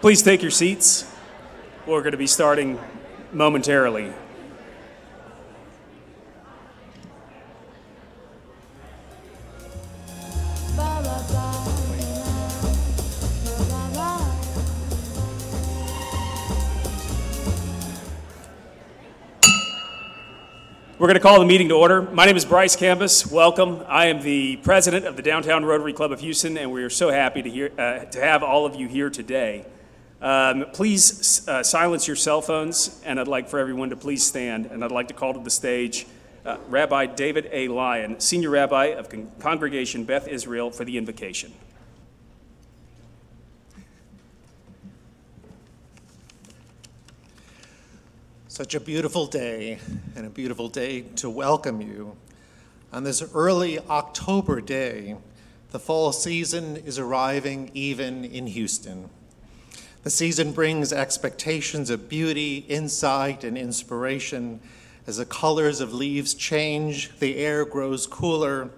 Please take your seats. We're going to be starting momentarily. We're going to call the meeting to order. My name is Bryce Campus. Welcome. I am the president of the Downtown Rotary Club of Houston, and we are so happy to have all of you here today. Please silence your cell phones, and I'd like for everyone to please stand, and I'd like to call to the stage Rabbi David A. Lyon, Senior Rabbi of Congregation Beth Israel, for the invocation. Such a beautiful day, and a beautiful day to welcome you. On this early October day, the fall season is arriving even in Houston. The season brings expectations of beauty, insight, and inspiration as the colors of leaves change, the air grows cooler,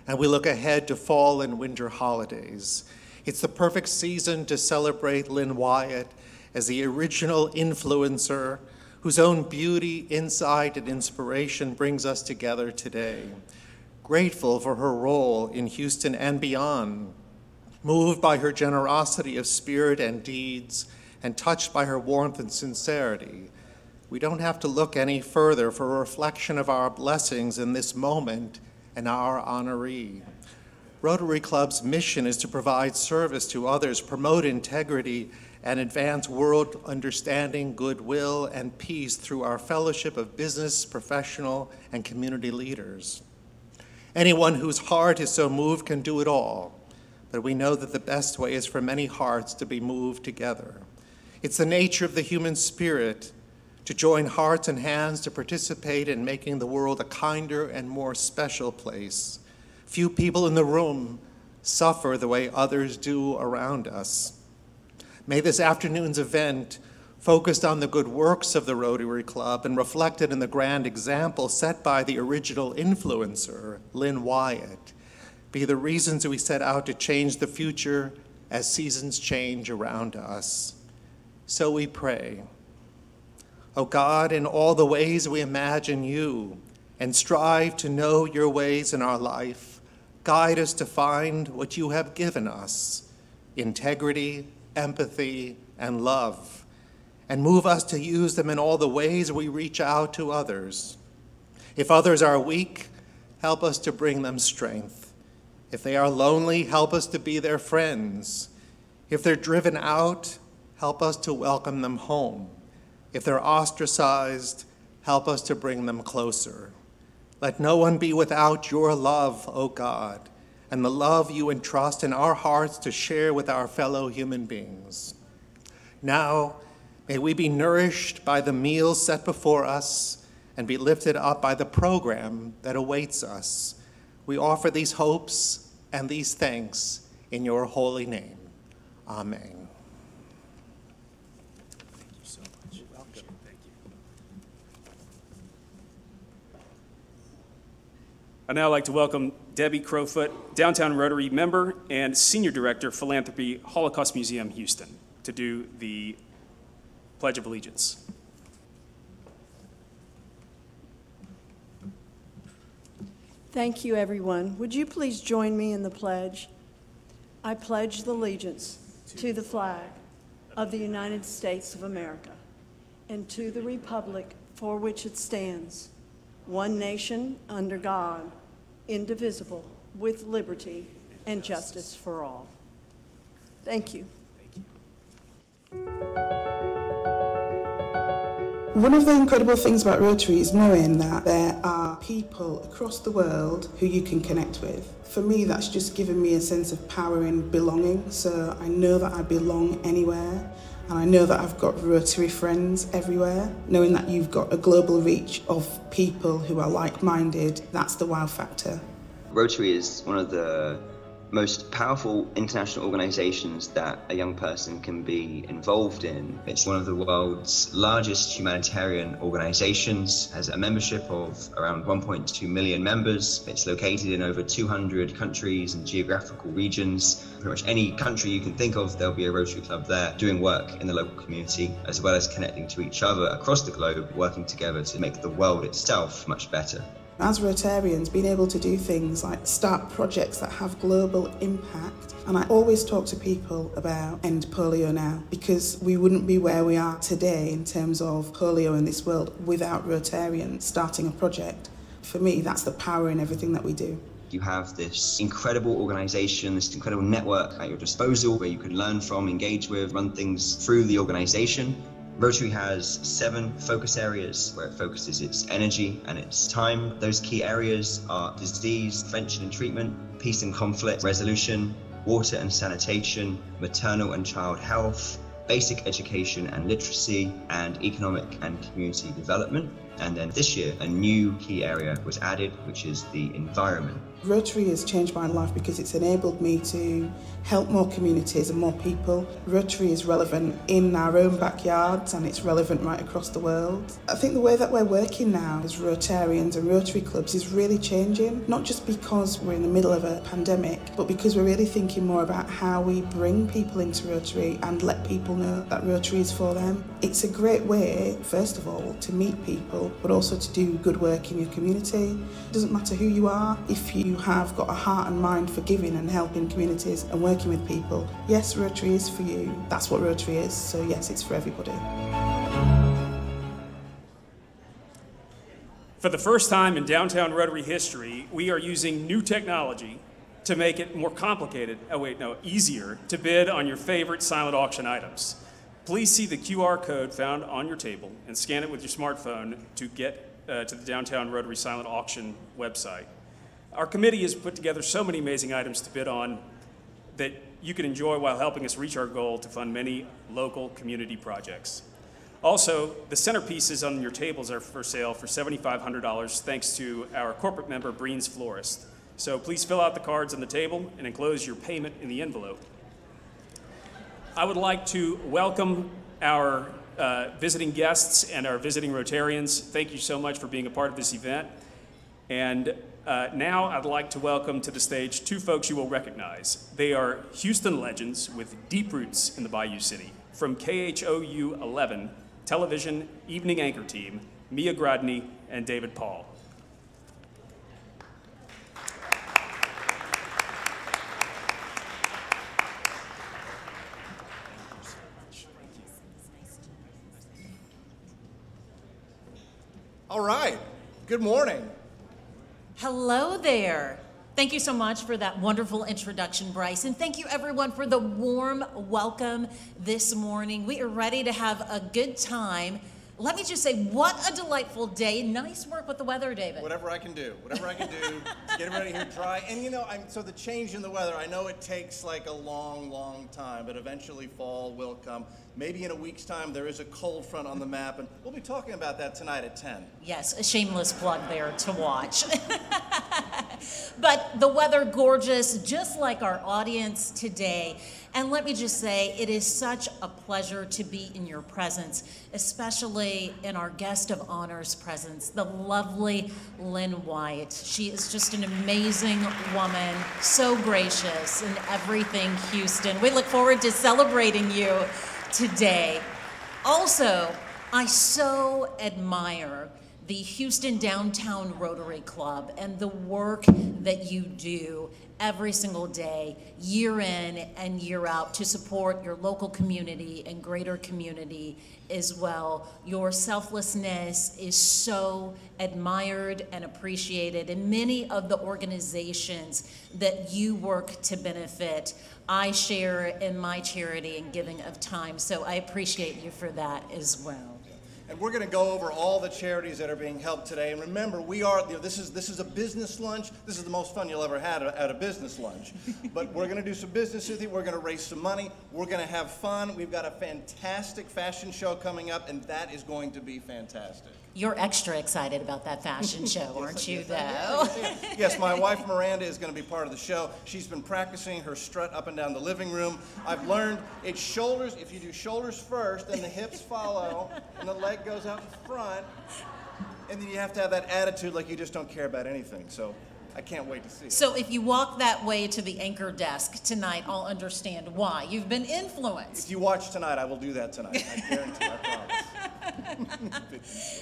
and we look ahead to fall and winter holidays. It's the perfect season to celebrate Lynn Wyatt as the original influencer whose own beauty, insight, and inspiration brings us together today. Grateful for her role in Houston and beyond, moved by her generosity of spirit and deeds, and touched by her warmth and sincerity, we don't have to look any further for a reflection of our blessings in this moment and our honoree. Rotary Club's mission is to provide service to others, promote integrity, and advance world understanding, goodwill, and peace through our fellowship of business, professional, and community leaders. Anyone whose heart is so moved can do it all, but we know that the best way is for many hearts to be moved together. It's the nature of the human spirit to join hearts and hands to participate in making the world a kinder and more special place. Few people in the room suffer the way others do around us. May this afternoon's event, focused on the good works of the Rotary Club and reflected in the grand example set by the original influencer, Lynn Wyatt, be the reasons we set out to change the future as seasons change around us. So we pray. O God, in all the ways we imagine you and strive to know your ways in our life, guide us to find what you have given us, integrity, empathy, and love, and move us to use them in all the ways we reach out to others. If others are weak, help us to bring them strength. If they are lonely, help us to be their friends. If they're driven out, help us to welcome them home. If they're ostracized, help us to bring them closer. Let no one be without your love, O God, and the love you entrust in our hearts to share with our fellow human beings. Now, may we be nourished by the meals set before us and be lifted up by the program that awaits us. We offer these hopes and these thanks in your holy name. Amen. Thank you so much. You're welcome. Thank you. I'd now like to welcome Debbie Crowfoot, Downtown Rotary member and Senior Director, Philanthropy, Holocaust Museum, Houston, to do the Pledge of Allegiance. Thank you, everyone. Would you please join me in the pledge? I pledge allegiance to the flag of the United States of America and to the republic for which it stands, one nation under God, indivisible, with liberty and justice for all. Thank you. One of the incredible things about Rotary is knowing that there are people across the world who you can connect with. For me, that's just given me a sense of power and belonging, so I know that I belong anywhere, and I know that I've got Rotary friends everywhere. Knowing that you've got a global reach of people who are like-minded, that's the wow factor. Rotary is one of the most powerful international organizations that a young person can be involved in. It's one of the world's largest humanitarian organizations, has a membership of around 1.2 million members. It's located in over 200 countries and geographical regions. Pretty much any country you can think of, there'll be a Rotary Club there doing work in the local community, as well as connecting to each other across the globe, working together to make the world itself much better. As Rotarians, being able to do things like start projects that have global impact, and I always talk to people about end polio now, because we wouldn't be where we are today in terms of polio in this world without Rotarians starting a project. For me, that's the power in everything that we do. You have this incredible organization, this incredible network at your disposal where you can learn from, engage with, run things through the organization. Rotary has 7 focus areas where it focuses its energy and its time. Those key areas are disease, prevention and treatment, peace and conflict resolution, water and sanitation, maternal and child health, basic education and literacy, and economic and community development. And then this year, a new key area was added, which is the environment. Rotary has changed my life because it's enabled me to help more communities and more people. Rotary is relevant in our own backyards and it's relevant right across the world. I think the way that we're working now as Rotarians and Rotary clubs is really changing, not just because we're in the middle of a pandemic, but because we're really thinking more about how we bring people into Rotary and let people know that Rotary is for them. It's a great way, first of all, to meet people, but also to do good work in your community. It doesn't matter who you are, if you have got a heart and mind for giving and helping communities and working with people. Yes, Rotary is for you. That's what Rotary is, so yes, it's for everybody. For the first time in downtown Rotary history, we are using new technology to make it more complicated, easier to bid on your favorite silent auction items. Please see the QR code found on your table and scan it with your smartphone to get to the Downtown Rotary Silent Auction website. Our committee has put together so many amazing items to bid on that you can enjoy while helping us reach our goal to fund many local community projects. Also, the centerpieces on your tables are for sale for $7,500 thanks to our corporate member, Breen's Florist. So please fill out the cards on the table and enclose your payment in the envelope. I would like to welcome our visiting guests and our visiting Rotarians. Thank you so much for being a part of this event. And now I'd like to welcome to the stage 2 folks you will recognize. They are Houston legends with deep roots in the Bayou City. From KHOU 11 television evening anchor team, Mia Grodny and David Paul. All right, good morning. Hello there. Thank you so much for that wonderful introduction, Bryce. And thank you everyone for the warm welcome this morning. We are ready to have a good time. Let me just say, what a delightful day. Nice work with the weather, David. Whatever I can do to get everybody here dry. And you know, so the change in the weather, I know it takes like a long, long time, but eventually fall will come. Maybe in a week's time, there is a cold front on the map, and we'll be talking about that tonight at 10. Yes, a shameless plug there to watch. But the weather gorgeous, just like our audience today. And let me just say, it is such a pleasure to be in your presence, especially in our guest of honor's presence, the lovely Lynn Wyatt. She is just an amazing woman, so gracious in everything Houston. We look forward to celebrating you today. Also, I so admire the Houston Downtown Rotary Club and the work that you do every single day, year in and year out, to support your local community and greater community as well. Your selflessness is so admired and appreciated, and many of the organizations that you work to benefit, I share in my charity and giving of time, so I appreciate you for that as well. And we're going to go over all the charities that are being helped today. And remember, we are, this is a business lunch. This is the most fun you'll ever have at a business lunch. But we're going to do some business with you. We're going to raise some money. We're going to have fun. We've got a fantastic fashion show coming up, and that is going to be fantastic. You're extra excited about that fashion show, aren't you, though? Yes, my wife Miranda is going to be part of the show. She's been practicing her strut up and down the living room. I've learned it's shoulders. If you do shoulders first, then the hips follow, and the leg goes out in front, and then you have to have that attitude like you just don't care about anything. So I can't wait to see it. So if you walk that way to the anchor desk tonight, I'll understand why. You've been influenced. If you watch tonight, I will do that tonight. I guarantee, I promise.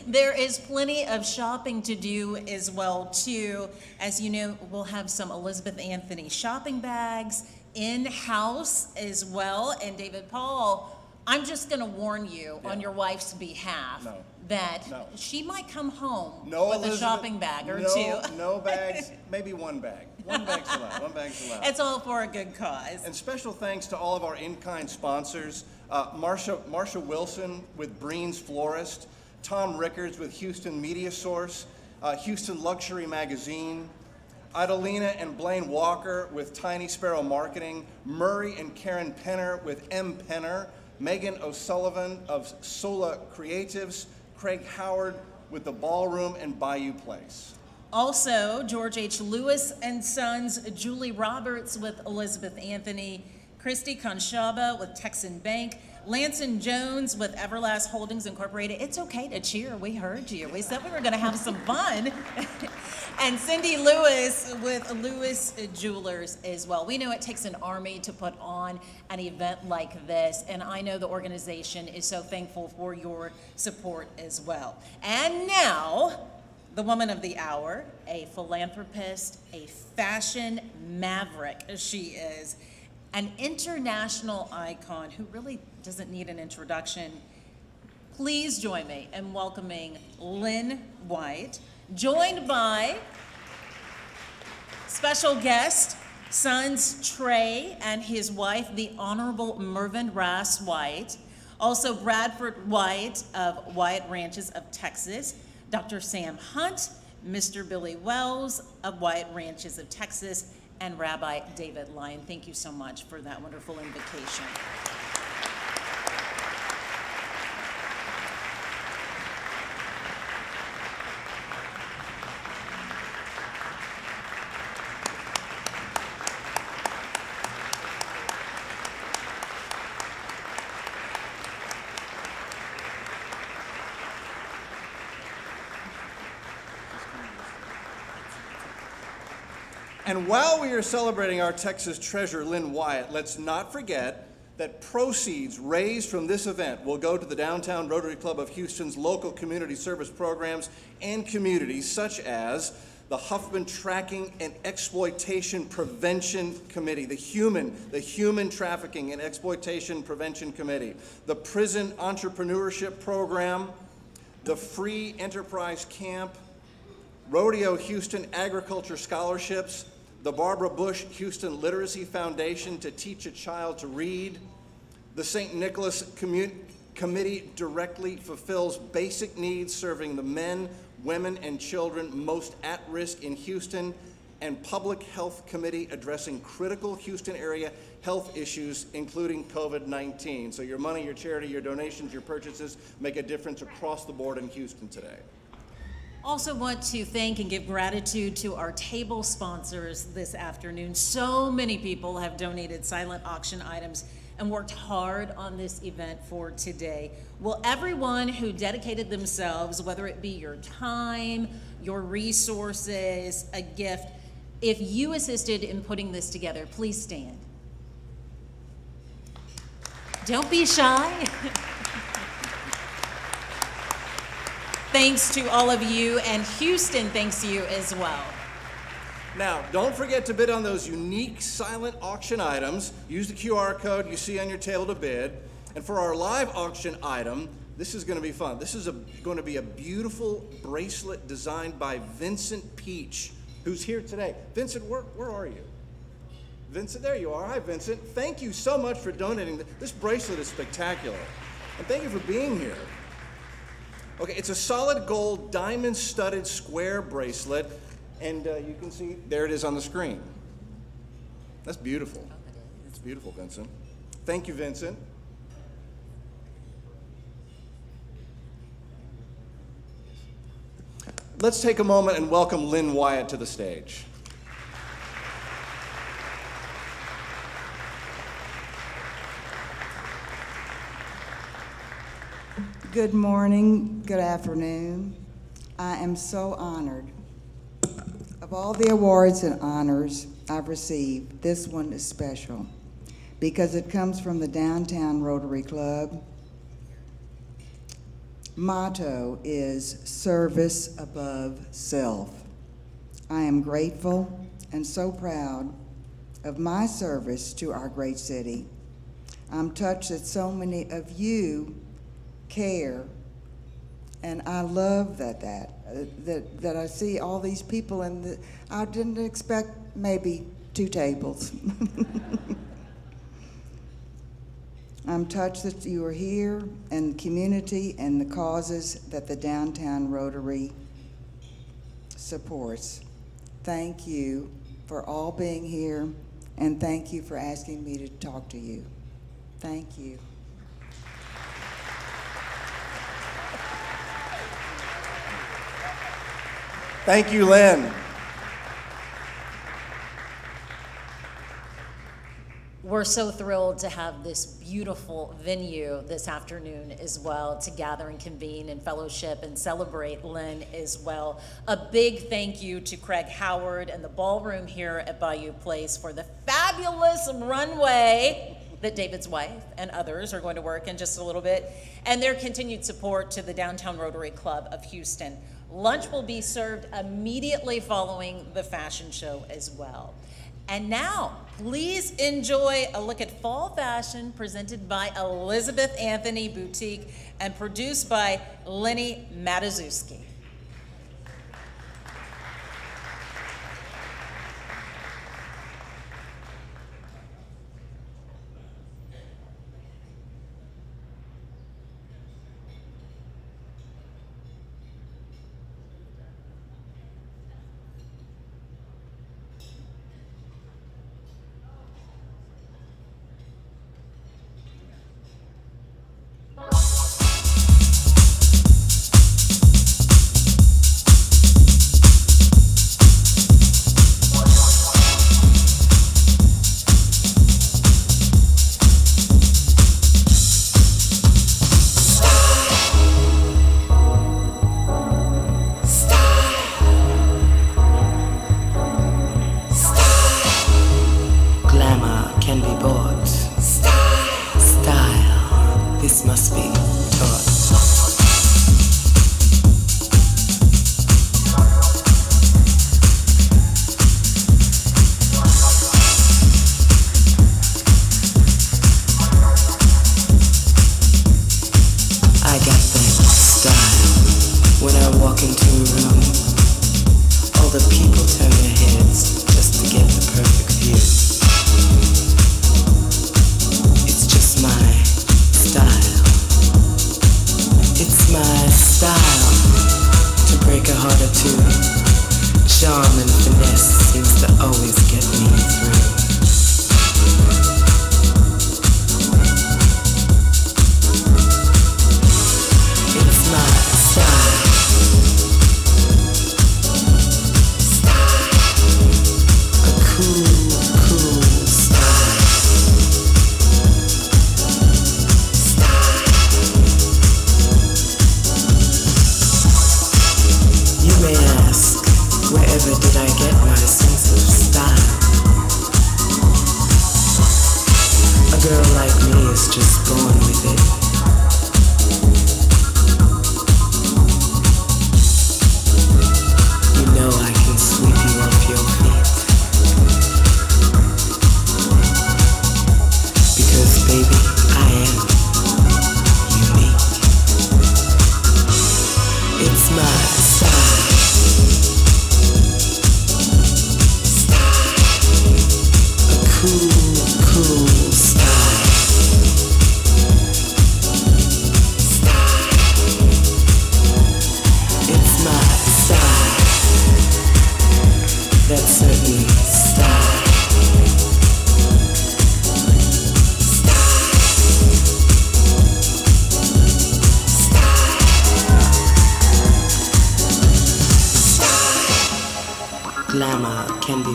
There is plenty of shopping to do as well, too. As you know, we'll have some Elizabeth Anthony shopping bags in-house as well. And David Paul, I'm just going to warn you on your wife's behalf that she might come home with a shopping bag or two. No bags, maybe one bag. One bag's allowed. One bag's allowed. It's all for a good cause. And special thanks to all of our in-kind sponsors. Marsha Wilson with Breen's Florist, Tom Rickards with Houston Media Source, Houston Luxury Magazine, Idalina and Blaine Walker with Tiny Sparrow Marketing, Murray and Karen Penner with M. Penner, Megan O'Sullivan of Sola Creatives, Craig Howard with The Ballroom and Bayou Place. Also, George H. Lewis and Sons, Julie Roberts with Elizabeth Anthony, Christy Conchaba with Texan Bank, Lanson Jones with Everlast Holdings Incorporated. It's okay to cheer. We heard you. We said we were going to have some fun. And Cindy Lewis with Lewis Jewelers as well. We know it takes an army to put on an event like this, and I know the organization is so thankful for your support as well. And now, the woman of the hour, a philanthropist, a fashion maverick she is, an international icon who really doesn't need an introduction. Please join me in welcoming Lynn Wyatt, joined by special guest, sons Trey and his wife, the Honorable Mervyn Rass Wyatt, also Bradford Wyatt of Wyatt Ranches of Texas, Dr. Sam Hunt, Mr. Billy Wells of Wyatt Ranches of Texas, and Rabbi David Lyon. Thank you so much for that wonderful invitation. And while we are celebrating our Texas treasure, Lynn Wyatt, let's not forget that proceeds raised from this event will go to the Downtown Rotary Club of Houston's local community service programs and communities, such as the Huffman Tracking and Exploitation Prevention Committee, the Human Trafficking and Exploitation Prevention Committee, the Prison Entrepreneurship Program, the Free Enterprise Camp, Rodeo Houston Agriculture Scholarships, the Barbara Bush Houston Literacy Foundation to teach a child to read. The St. Nicholas Committee directly fulfills basic needs serving the men, women, and children most at risk in Houston, and Public Health Committee addressing critical Houston area health issues, including COVID-19. So your money, your charity, your donations, your purchases make a difference across the board in Houston today. Also want to thank and give gratitude to our table sponsors this afternoon. So many people have donated silent auction items and worked hard on this event for today. Well, everyone who dedicated themselves, whether it be your time, your resources, a gift, if you assisted in putting this together, please stand. Don't be shy. Thanks to all of you, and Houston thanks you as well. Now, don't forget to bid on those unique silent auction items. Use the QR code you see on your table to bid. And for our live auction item, this is going to be fun. This is going to be a beautiful bracelet designed by Vincent Peach, who's here today. Vincent, where are you? Vincent, there you are. Hi, Vincent. Thank you so much for donating. This bracelet is spectacular. And thank you for being here. Okay, it's a solid gold diamond-studded square bracelet, and you can see, there it is on the screen. That's beautiful. It's beautiful, Vincent. Thank you, Vincent. Let's take a moment and welcome Lynn Wyatt to the stage. Good morning, good afternoon. I am so honored. Of all the awards and honors I've received, this one is special because it comes from the Downtown Rotary Club. Motto is service above self. I am grateful and so proud of my service to our great city. I'm touched that so many of you care, and I love that I see all these people, and I didn't expect maybe 2 tables. I'm touched that you are here, and the community and the causes that the Downtown Rotary supports. Thank you for all being here, and thank you for asking me to talk to you. Thank you. Thank you, Lynn. We're so thrilled to have this beautiful venue this afternoon as well, to gather and convene and fellowship and celebrate Lynn as well. A big thank you to Craig Howard and the ballroom here at Bayou Place for the fabulous runway that David's wife and others are going to work in just a little bit, and their continued support to the Downtown Rotary Club of Houston. Lunch will be served immediately following the fashion show as well. And now, please enjoy a look at fall fashion presented by Elizabeth Anthony Boutique and produced by Lenny Matuszewski.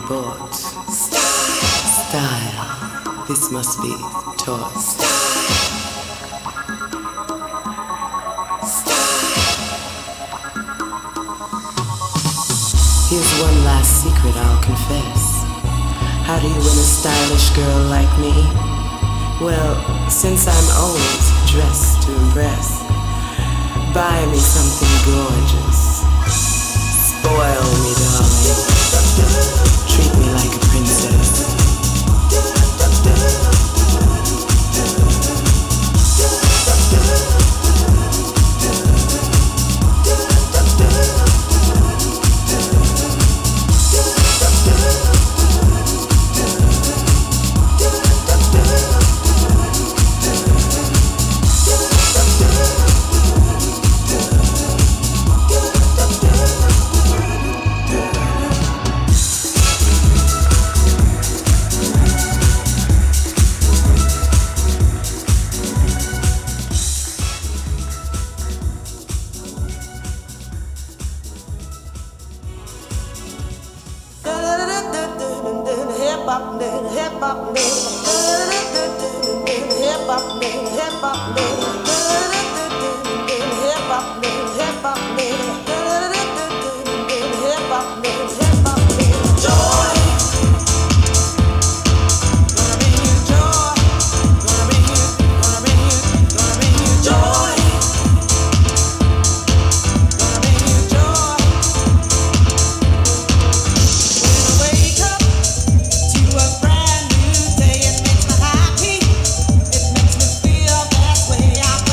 be bought. Style, this must be taught. Here's one last secret I'll confess. How do you win a stylish girl like me? Well, since I'm always dressed to impress, buy me something gorgeous. Spoil me, darling. Treat me like a princess. Brand new day, it makes me happy. It makes me feel that way.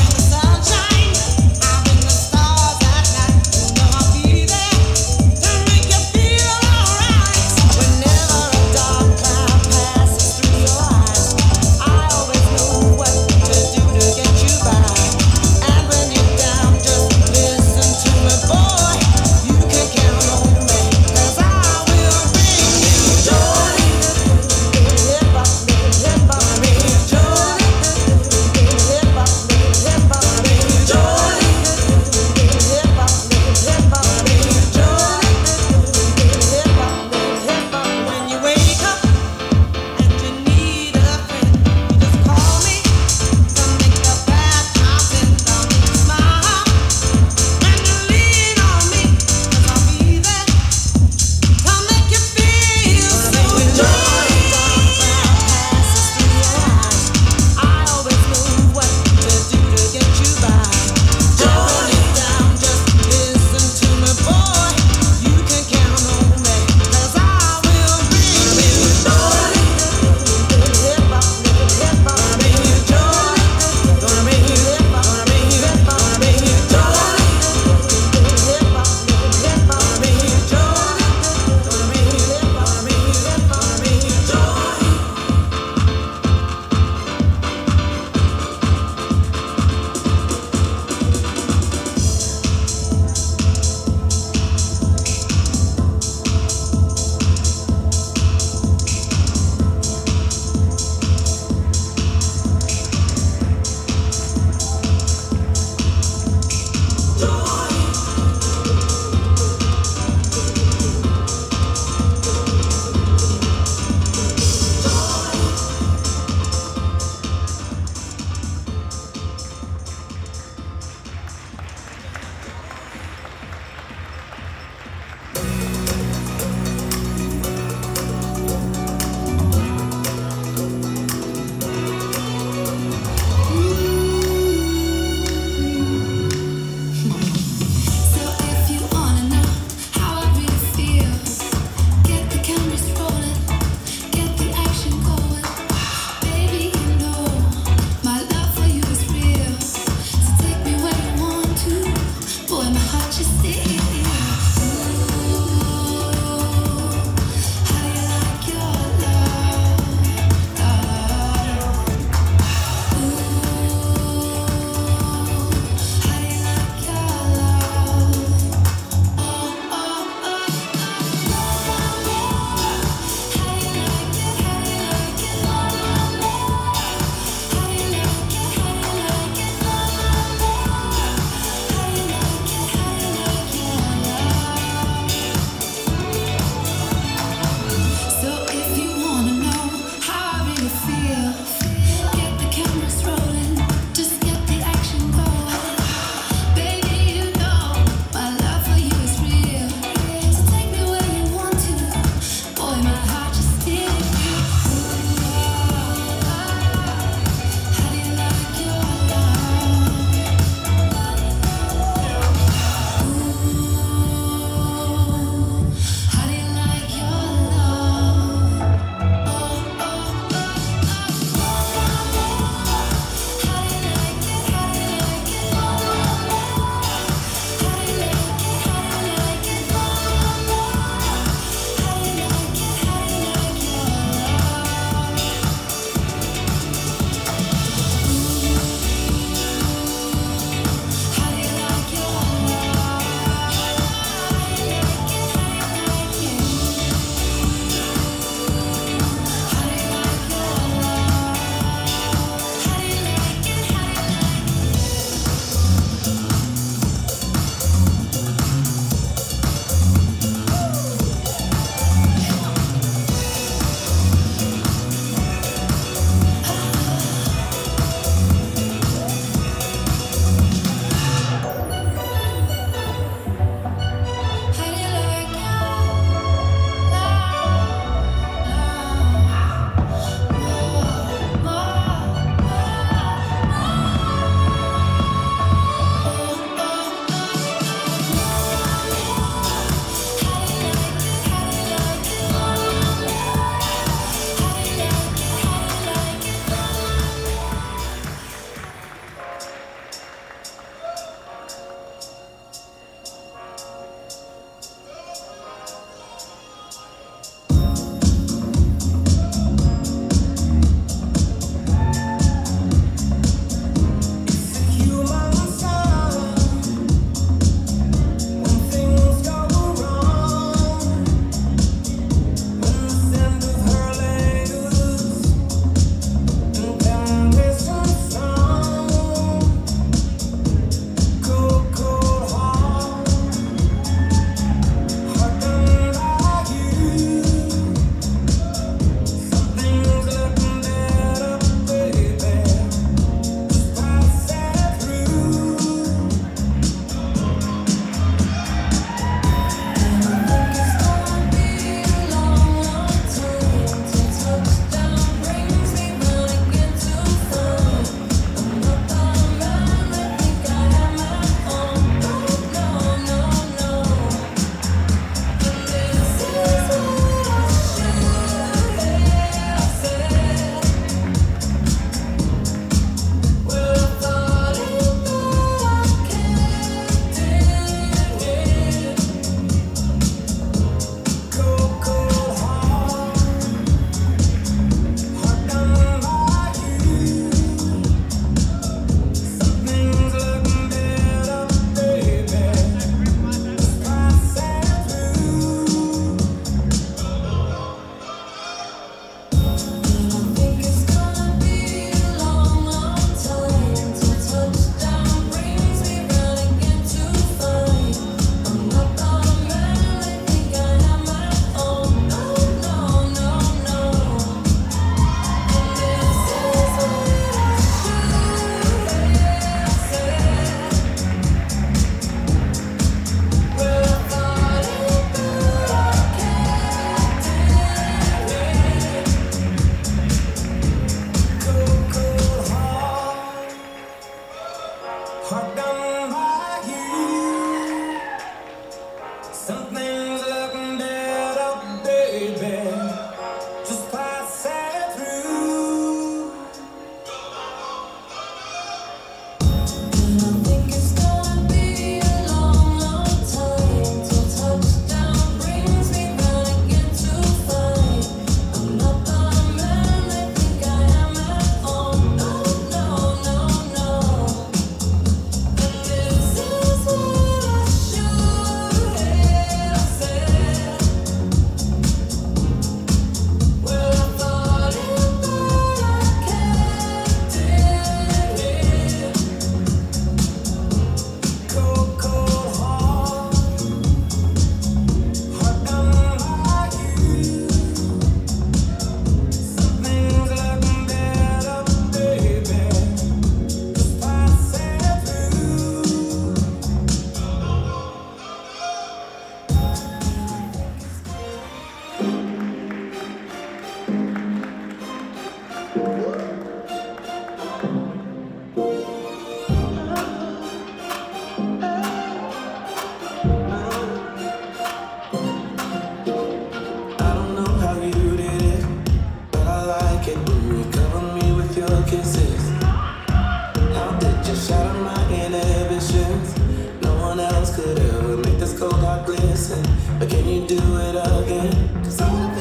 But can you do it again? 'Cause I wanna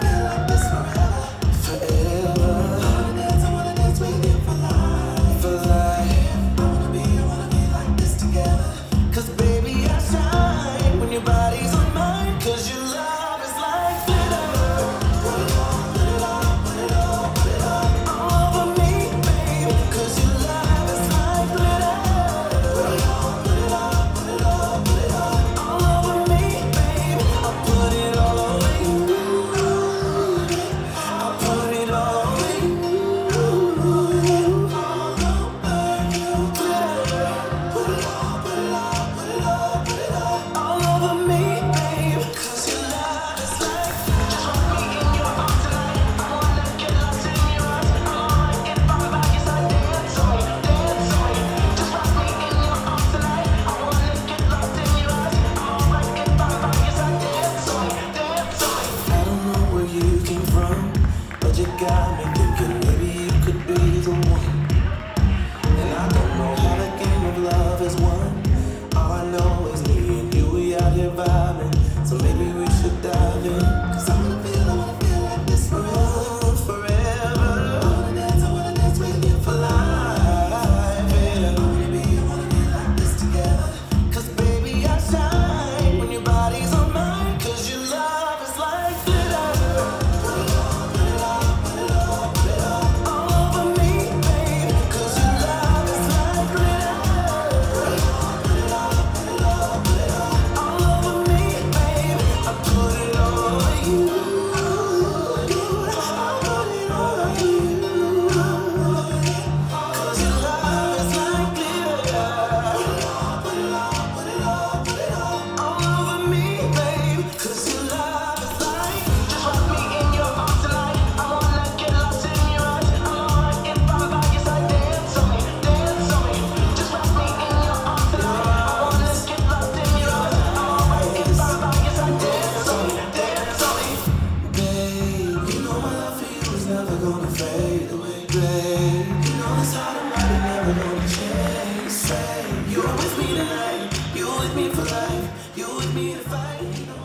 feel like this forever. Forever. I wanna dance with you for life. For life. I wanna be like this together. 'Cause baby, I shine when your body's on mine. 'Cause your love is like glitter. Put it on, put it on, put it on, put it on. All over me, babe. 'Cause your love is like glitter. Put it on, put it on, put it on, put it on. All over me, babe. I put it all over you. I put it all over you. All over you. Glitter. Put it on, put it on, put it on, put it on. All over me, babe. 'Cause your love is like just rock me in your arms tonight. I wanna get lost in your arms. I wanna get bound by your side. Dance on me, dance on me. Just rock me in your arms tonight. I wanna get lost in your arms. I wanna get bound by your side. Dance on me, dance on me. I don't know where you came from, but you got me thinking maybe you could be the one. And I don't know how the game of love is won. All I know is me and you, we out here vibing. So maybe we should dive in. 'Cause I wanna feel like this forever. Forever. I wanna dance with you for life. Yeah. I wanna be like this together. 'Cause baby, I shine when your body's on mine. 'Cause your love is like glitter. Put it on, put it on, put it on, put it on. All over me, babe. 'Cause your love is like glitter. Put it on, put it on, put it on, put it on. All over me, babe. I put it all over you. I put it all over you. 'Cause your love is like glitter. Put it on, put it on, put it on, put it on. All over me, babe. 'Cause your love is like just rock me in your arms tonight. I wanna get lost in your arms. I wanna get bound by your side. Dance on me, dance on me. Just rock me in your arms tonight. I wanna get lost in your arms. I wanna get bound by your side. Dance on me, dance on me. Babe, you know my love for you is never gonna fade away, babe. You know this heart of mine is never gonna change. Say, you're with me tonight. You're with me for life. You're with me to fight. You know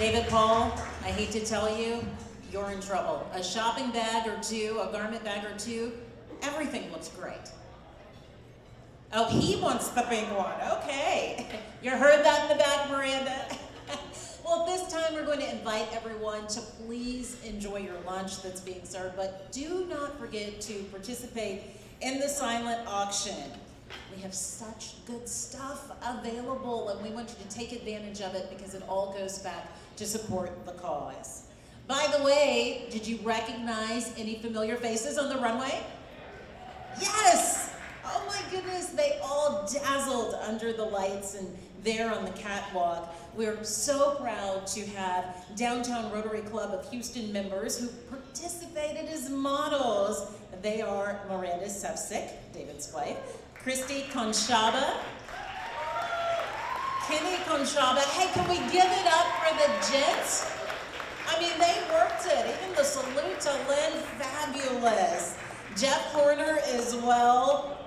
David Paul, I hate to tell you, you're in trouble. A shopping bag or two, a garment bag or two, everything looks great. Oh, he wants the big one, okay. You heard that in the back, Miranda? Well, this time we're going to invite everyone to please enjoy your lunch that's being served, but do not forget to participate in the silent auction. We have such good stuff available, and we want you to take advantage of it because it all goes back to support the cause. By the way, did you recognize any familiar faces on the runway? Yes! Oh my goodness, they all dazzled under the lights and there on the catwalk. We're so proud to have Downtown Rotary Club of Houston members who participated as models. They are Miranda Sefcik, David's wife, Christy Conchaba, Kenny Conchaba. Hey, can we give it up for the gents? I mean, they worked it. Even the salute to Lynn, fabulous. Jeff Horner as well,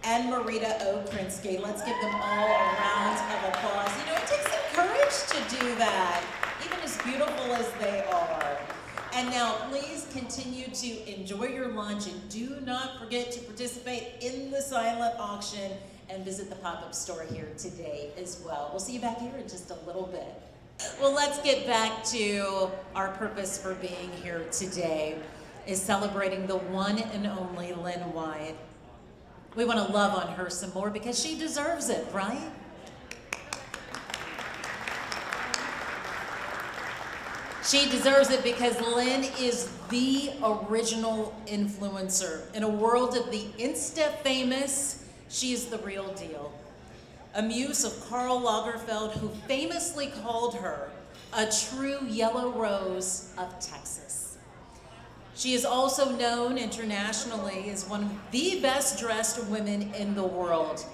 and Marita Okrinsky. Let's give them all a round of applause. You know, it takes some courage to do that, even as beautiful as they are. And now, please continue to enjoy your lunch and do not forget to participate in the silent auction and visit the pop-up store here today as well. We'll see you back here in just a little bit. Well, let's get back to our purpose for being here today, is celebrating the one and only Lynn Wyatt. We want to love on her some more because she deserves it, right? She deserves it because Lynn is the original influencer. In a world of the Insta-famous, she is the real deal. A muse of Karl Lagerfeld, who famously called her a true yellow rose of Texas. She is also known internationally as one of the best dressed women in the world.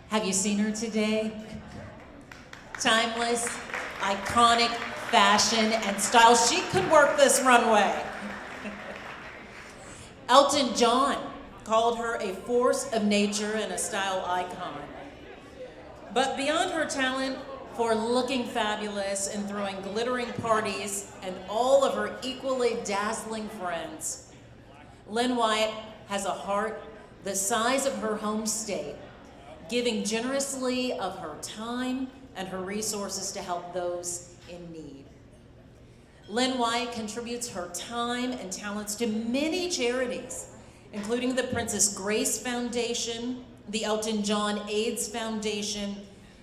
Have you seen her today? Timeless, iconic fashion, and style. She could work this runway. Elton John called her a force of nature and a style icon. But beyond her talent for looking fabulous and throwing glittering parties and all of her equally dazzling friends, Lynn Wyatt has a heart the size of her home state, giving generously of her time and her resources to help those in need. Lynn Wyatt contributes her time and talents to many charities, including the Princess Grace Foundation, the Elton John AIDS Foundation,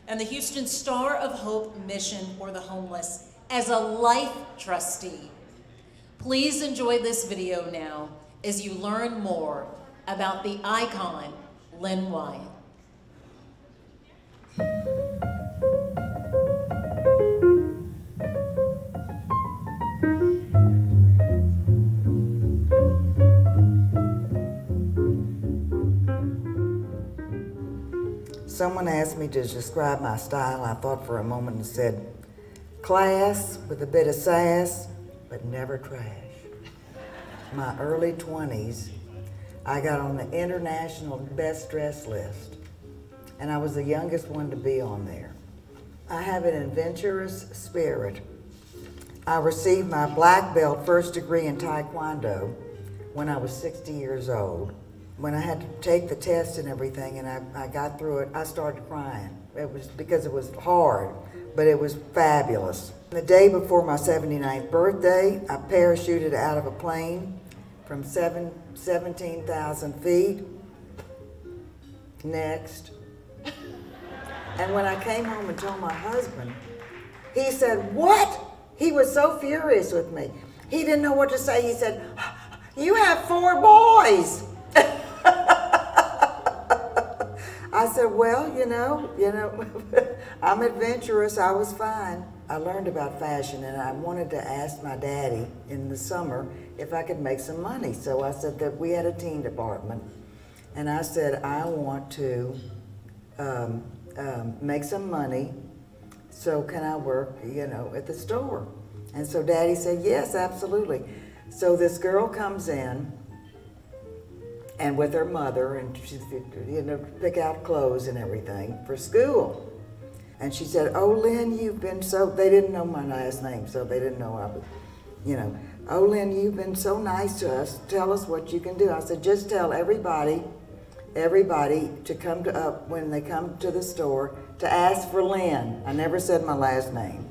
and the Houston Star of Hope Mission for the Homeless as a life trustee. Please enjoy this video now as you learn more about the icon, Lynn Wyatt. Someone asked me to describe my style. I thought for a moment and said, class with a bit of sass, but never trash. My early 20s, I got on the international best dressed list, and I was the youngest one to be on there. I have an adventurous spirit. I received my black belt first degree in Taekwondo when I was 60 years old. When I had to take the test and everything and I got through it, I started crying. It was because it was hard, but it was fabulous. The day before my 79th birthday, I parachuted out of a plane from 17,000 feet. Next. And when I came home and told my husband, he said, what? He was so furious with me. He didn't know what to say. He said, you have 4 boys. I said, well, you know, I'm adventurous, I was fine. I learned about fashion and I wanted to ask my daddy in the summer if I could make some money. So I said that we had a teen department and I said, I want to make some money, so can I work, at the store? And so Daddy said, yes, absolutely. So this girl comes in and with her mother, and she, pick out clothes and everything for school. And she said, oh, Lynn, you've been so, they didn't know my last name, so they didn't know I was, oh, Lynn, you've been so nice to us. Tell us what you can do. I said, just tell everybody to come to up when they come to the store to ask for Lynn. I never said my last name.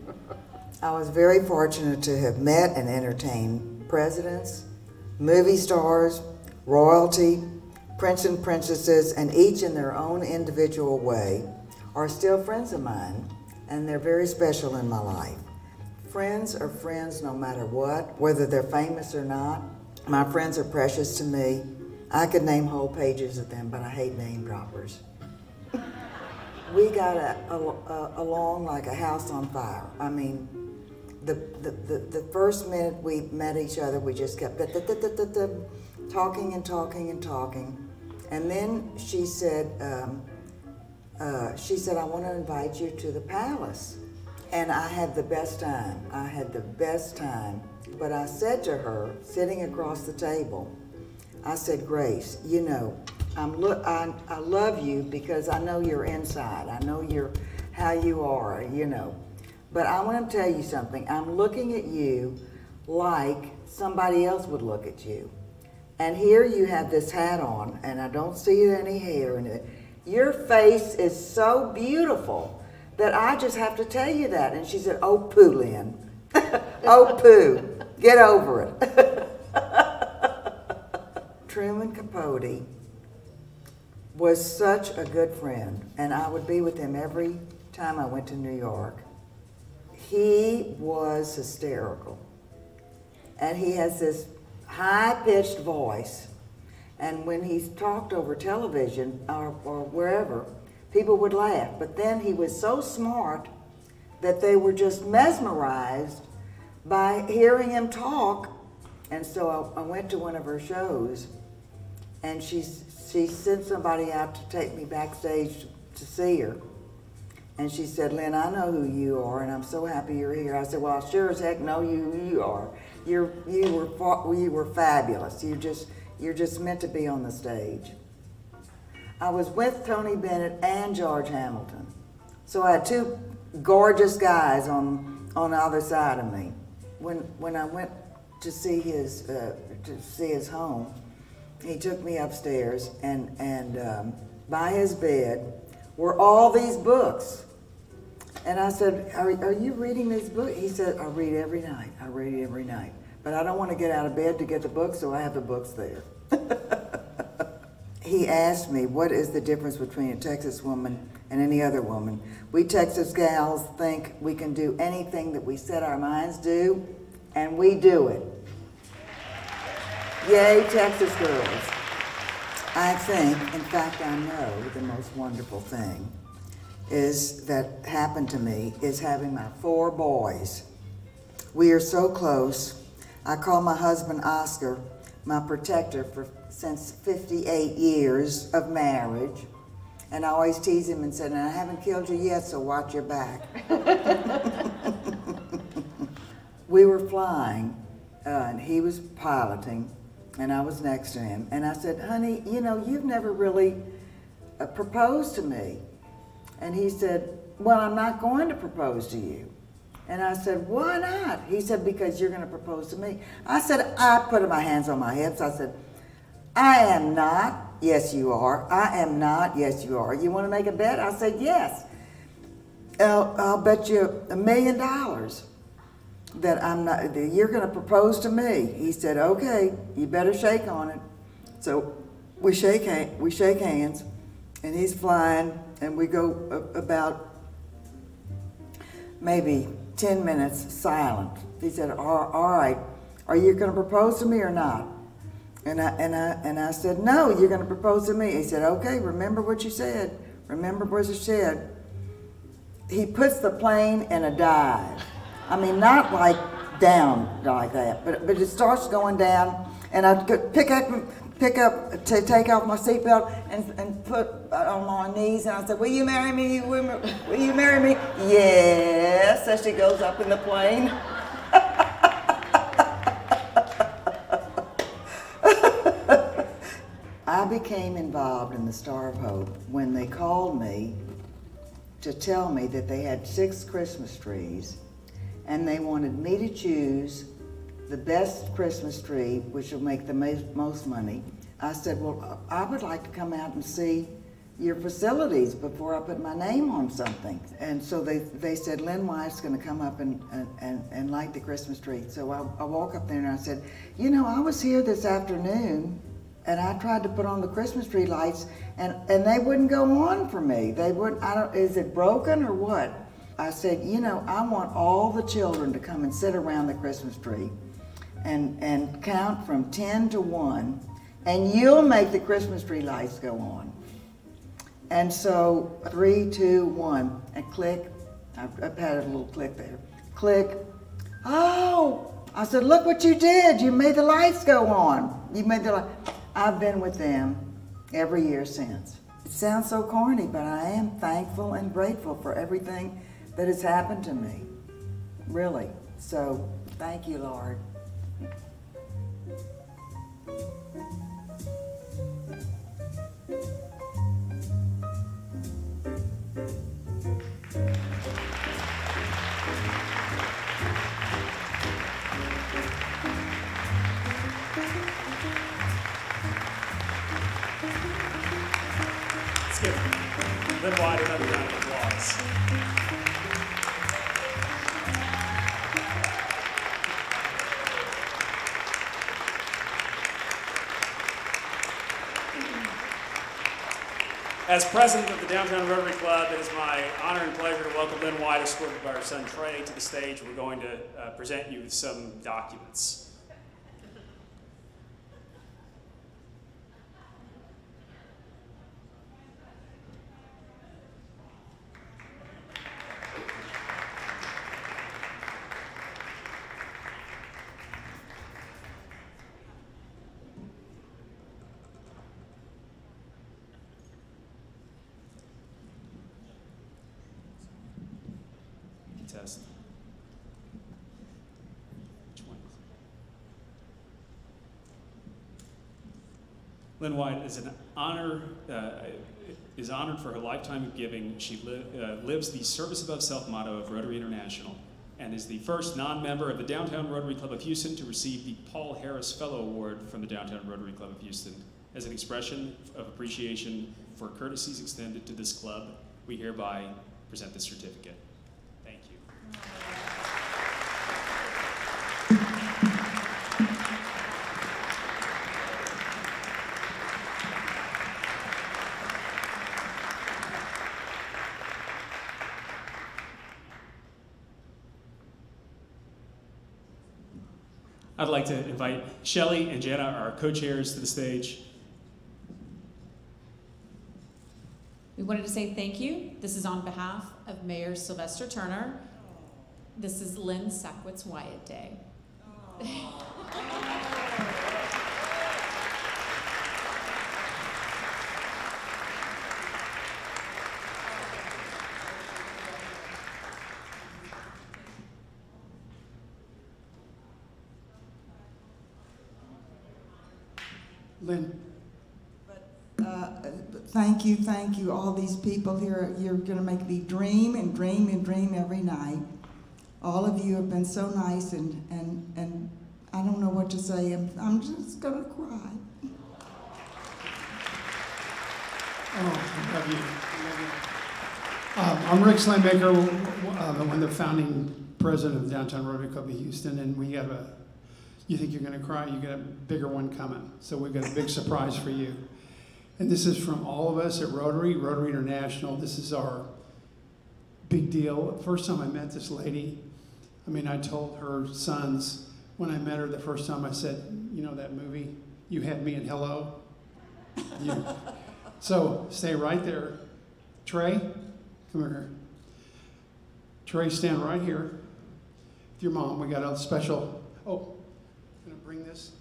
I was very fortunate to have met and entertained presidents, movie stars, royalty, prince and princesses, and each in their own individual way are still friends of mine, and they're very special in my life. Friends are friends no matter what, whether they're famous or not. My friends are precious to me. I could name whole pages of them, but I hate name droppers. We got along like a house on fire. I mean, the first minute we met each other, we just kept talking and talking and talking. And then she said, I want to invite you to the palace. And I had the best time. I had the best time. But I said to her, sitting across the table, I said, Grace, I love you because I know you're inside. I know how you are, But I want to tell you something. I'm looking at you like somebody else would look at you. And here you have this hat on, and I don't see any hair in it. Your face is so beautiful that I just have to tell you that. And she said, oh, poo, Lynn. Oh, poo. Get over it. Truman Capote was such a good friend, and I would be with him every time I went to New York. He was hysterical, and he has this high-pitched voice, and when he talked over television or wherever, people would laugh. But then he was so smart that they were just mesmerized by hearing him talk. And so I went to one of her shows, and she sent somebody out to take me backstage to see her. And she said, Lynn, I know who you are, and I'm so happy you're here. I said, well, I sure as heck know who you are. You were fabulous. You're just meant to be on the stage. I was with Tony Bennett and George Hamilton. So I had two gorgeous guys on the other side of me. When I went to see his home, he took me upstairs, and by his bed were all these books. And I said, are you reading these books? He said, I read every night. I read every night. But I don't want to get out of bed to get the books, so I have the books there. He asked me, what is the difference between a Texas woman and any other woman? We Texas gals think we can do anything that we set our minds to, and we do it. Yay, Texas girls. I think, in fact, I know the most wonderful thing is that happened to me is having my 4 boys. We are so close. I call my husband Oscar my protector since 58 years of marriage. And I always tease him and said, I haven't killed you yet, so watch your back. We were flying, and he was piloting, and I was next to him. And I said, honey, you know, you've never really proposed to me. And he said, well, I'm not going to propose to you. And I said, why not? He said, because you're going to propose to me. I said, I put my hands on my hips. I said, I am not. Yes, you are. I am not. Yes, you are. You want to make a bet? I said, yes. I'll bet you $1 million that I'm not. That you're going to propose to me. He said, okay, you better shake on it. So we shake hands, and he's flying, and we go about maybe 10 minutes silent. He said, all right, are you going to propose to me or not? And I said, no, you're going to propose to me. He said, okay, remember what you said. Remember what you said. He puts the plane in a dive. I mean, not like down like that, but it starts going down, and I could take off my seatbelt and put on my knees, and I said, will you marry me? Will you marry me? Yes, as she goes up in the plane. I became involved in the Star of Hope when they called me to tell me that they had 6 Christmas trees, and they wanted me to choose the best Christmas tree, which will make the most money. I said, well, I would like to come out and see your facilities before I put my name on something. And so they said, Lynn Wyatt's going to come up and light the Christmas tree. So I walk up there and I said, you know, I was here this afternoon and I tried to put on the Christmas tree lights and they wouldn't go on for me. They wouldn't, is it broken or what? I said, you know, I want all the children to come and sit around the Christmas tree and count from 10 to 1, and you'll make the Christmas tree lights go on. And so 3, 2, 1, and click. I patted a little click there. Click. Oh, I said, look what you did. You made the lights go on. You made the light. I've been with them every year since. It sounds so corny, but I am thankful and grateful for everything that has happened to me, really. So thank you, Lord. Let's give Lynn Wyatt another round of applause. As president of the Downtown Rotary Club, it is my honor and pleasure to welcome Lynn Wyatt, escorted by her son Trey, to the stage. We're going to present you with some documents. test. Which one? Lynn Wyatt is honored for her lifetime of giving. She lives the service above self motto of Rotary International and is the first non-member of the Downtown Rotary Club of Houston to receive the Paul Harris Fellow Award from the Downtown Rotary Club of Houston. As an expression of appreciation for courtesies extended to this club, we hereby present this certificate. Thank you. I'd like to invite Shelley and Jenna, our co-chairs, to the stage. We wanted to say thank you. This is on behalf of Mayor Sylvester Turner. This is Lynn Wyatt Day. Lynn. Thank you, all these people here. You're going to make me dream and dream and dream every night. All of you have been so nice, and I don't know what to say. I'm just going to cry. Oh, I love you. I'm Rick Slaymaker, one of the founding president of the Downtown Rotary Club of Houston, and we have you think you're going to cry, you got a bigger one coming. So we've got a big surprise for you. And this is from all of us at Rotary International. This is our big deal. First time I met this lady, I told her sons, when I met her the first time, I said, you know that movie, You Had Me in Hello? So stay right there. Trey, come here. Trey, stand right here with your mom. We got a special, I'm gonna bring this.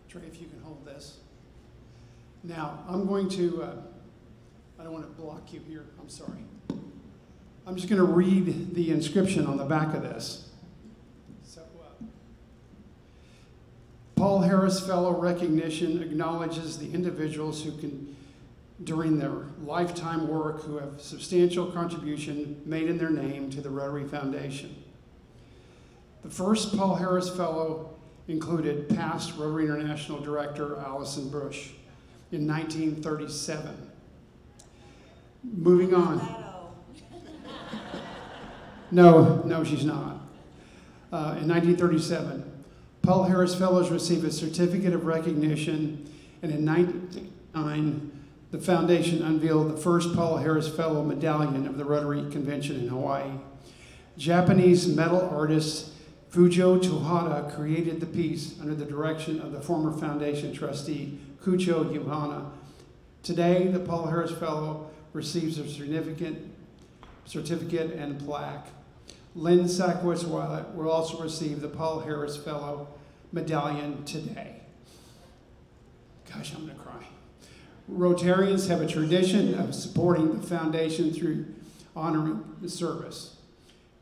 Trey, if you can hold this. Now, I'm going to, I don't want to block you here, I'm sorry. I'm just going to read the inscription on the back of this. So, Paul Harris Fellow Recognition acknowledges the individuals who can, during their lifetime work, who have substantial contribution made in their name to the Rotary Foundation. The first Paul Harris Fellow included past Rotary International Director Allison Bush in 1937. Moving on. No, she's not. In 1937, Paul Harris Fellows received a certificate of recognition, and in 1999, the foundation unveiled the first Paul Harris Fellow medallion of the Rotary Convention in Hawaii. Japanese metal artist Fujo Tohara created the piece under the direction of the former foundation trustee, Kucho Yuhana. Today, the Paul Harris Fellow receives a certificate and plaque. Lynn Wyatt will also receive the Paul Harris Fellow medallion today. Gosh, I'm gonna cry. Rotarians have a tradition of supporting the foundation through honoring the service.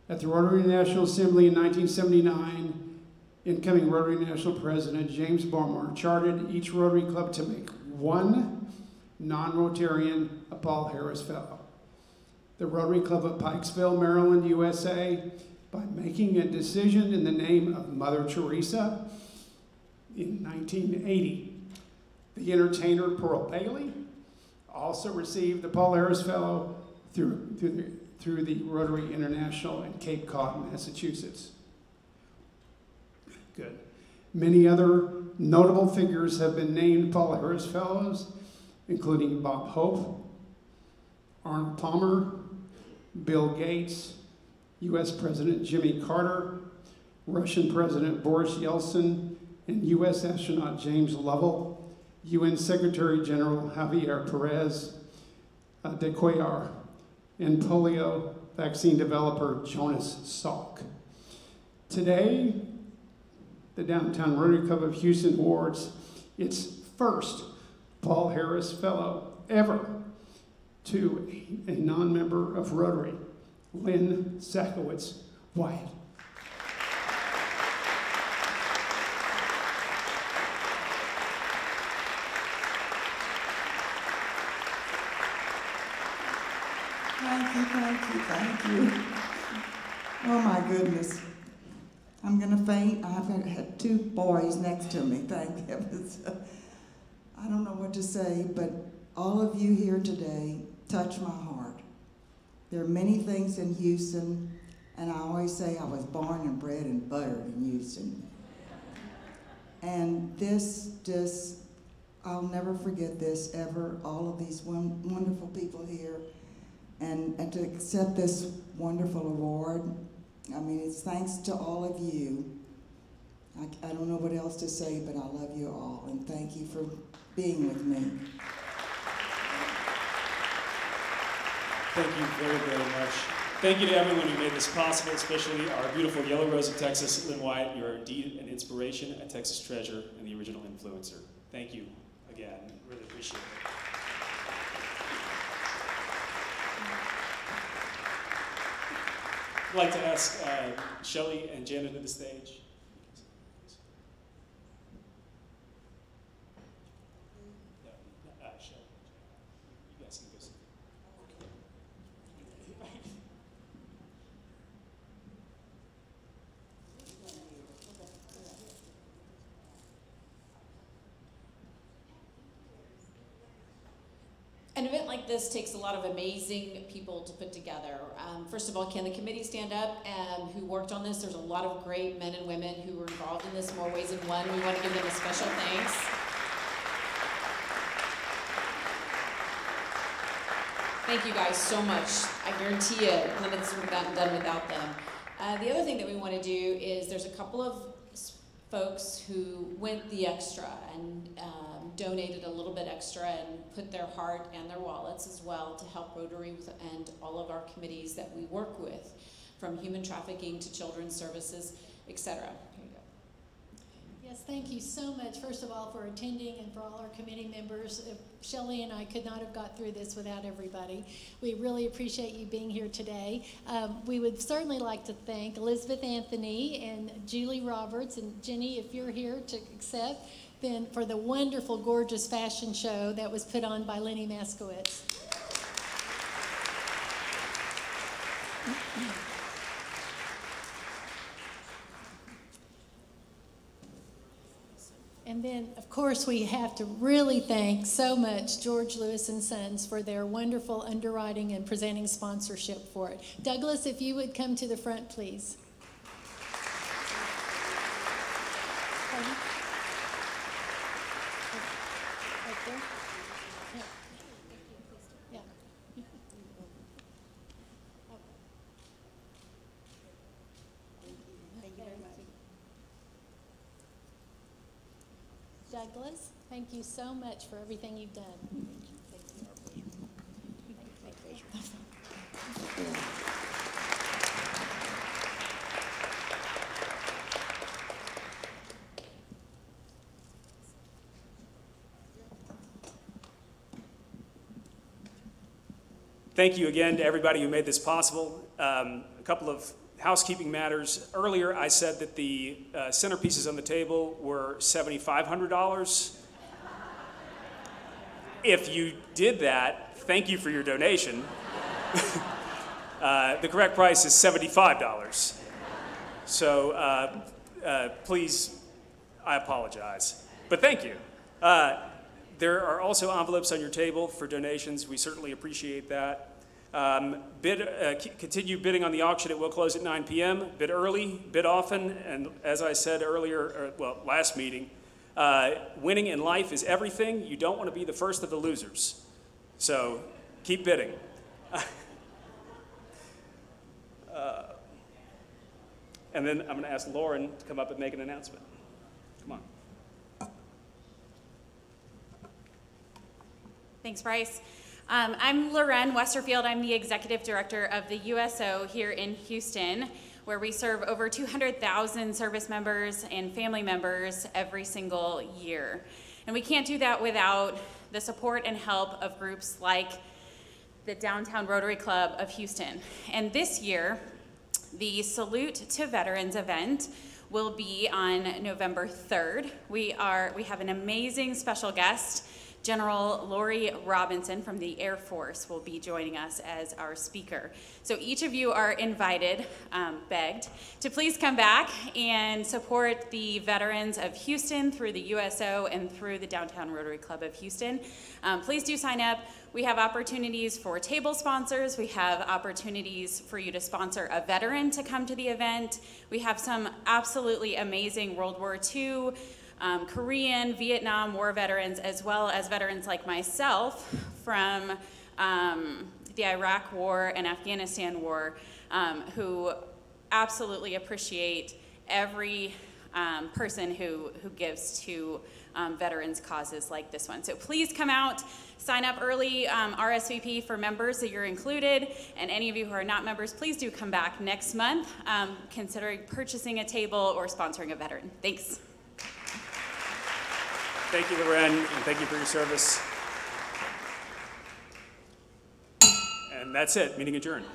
At the Rotary National Assembly in 1979, incoming Rotary National President James Barmar chartered each Rotary Club to make one non-Rotarian a Paul Harris Fellow. The Rotary Club of Pikesville, Maryland, USA, by making a decision in the name of Mother Teresa in 1980. The entertainer Pearl Bailey also received the Paul Harris Fellow through the Rotary International in Cape Cod, Massachusetts. Good. Many other notable figures have been named Paul Harris Fellows, including Bob Hope, Arnold Palmer, Bill Gates, U.S. President Jimmy Carter, Russian President Boris Yeltsin, and U.S. astronaut James Lovell, UN Secretary General Javier Perez de Cuellar, and polio vaccine developer Jonas Salk. Today, the Downtown Rotary Club of Houston awards its first Paul Harris Fellow ever. to a non-member of Rotary, Lynn Wyatt. Thank you. Oh my goodness. I'm gonna faint. I've had two boys next to me, thank heavens. I don't know what to say, but all of you here today touch my heart. There are many things in Houston, and I always say I was born and bred and buttered in Houston. And I'll never forget this ever, all of these wonderful people here. And to accept this wonderful award, I mean, it's thanks to all of you. I don't know what else to say, but I love you all, and thank you for being with me. Thank you very, very much. Thank you to everyone who made this possible, especially our beautiful Yellow Rose of Texas, Lynn Wyatt. You're indeed an inspiration, a Texas treasure, and the original influencer. Thank you again. Really appreciate it. I'd like to ask Shelley and Janet to the stage. Shelley, you guys can go. An event like this takes a lot of amazing people to put together. First of all, can the committee stand up and who worked on this? There's a lot of great men and women who were involved in this in more ways than one. We want to give them a special thanks. Thank you guys so much. I guarantee you none of this would have gotten done without them. The other thing that we want to do is there's a couple of folks who went the extra and donated a little bit extra and put their heart and their wallets as well to help Rotary and all of our committees that we work with, from human trafficking to children's services, etc. Here you go. Yes, thank you so much, first of all, for attending and for all our committee members. Shelley and I could not have got through this without everybody. We really appreciate you being here today. We would certainly like to thank Elizabeth Anthony and Julie Roberts, and Jenny, if you're here to accept, then for the wonderful, gorgeous fashion show that was put on by Lenny Maskowitz. And then, of course, we have to really thank so much George Lewis and Sons for their wonderful underwriting and presenting sponsorship for it. Douglas, if you would come to the front, please. Right there. Yeah. Thank you very much. Douglas, thank you so much for everything you've done. Thank you again to everybody who made this possible. A couple of housekeeping matters. Earlier, I said that the centerpieces on the table were $7,500. If you did that, thank you for your donation. The correct price is $75. So please, I apologize. But thank you. There are also envelopes on your table for donations. We certainly appreciate that. Continue bidding on the auction. It will close at 9 p.m. Bid early, bid often, and as I said earlier, last meeting, winning in life is everything. You don't want to be the first of the losers. So keep bidding. And then I'm going to ask Lauren to come up and make an announcement. Come on. Thanks, Bryce. I'm Loren Westerfield. I'm the Executive Director of the USO here in Houston, where we serve over 200,000 service members and family members every single year. And we can't do that without the support and help of groups like the Downtown Rotary Club of Houston. And this year, the Salute to Veterans event will be on November 3rd. We have an amazing special guest. General Lori Robinson from the Air Force will be joining us as our speaker. So each of you are invited, begged, to please come back and support the veterans of Houston through the USO and through the Downtown Rotary Club of Houston. Please do sign up. We have opportunities for table sponsors. We have opportunities for you to sponsor a veteran to come to the event. We have some absolutely amazing World War II, Korean, Vietnam War veterans, as well as veterans like myself from the Iraq War and Afghanistan War, who absolutely appreciate every person who gives to veterans causes like this one. So please come out, sign up early, RSVP for members so you're included, and any of you who are not members, please do come back next month, considering purchasing a table or sponsoring a veteran. Thanks. Thank you, Loren, and thank you for your service. And that's it, meeting adjourned.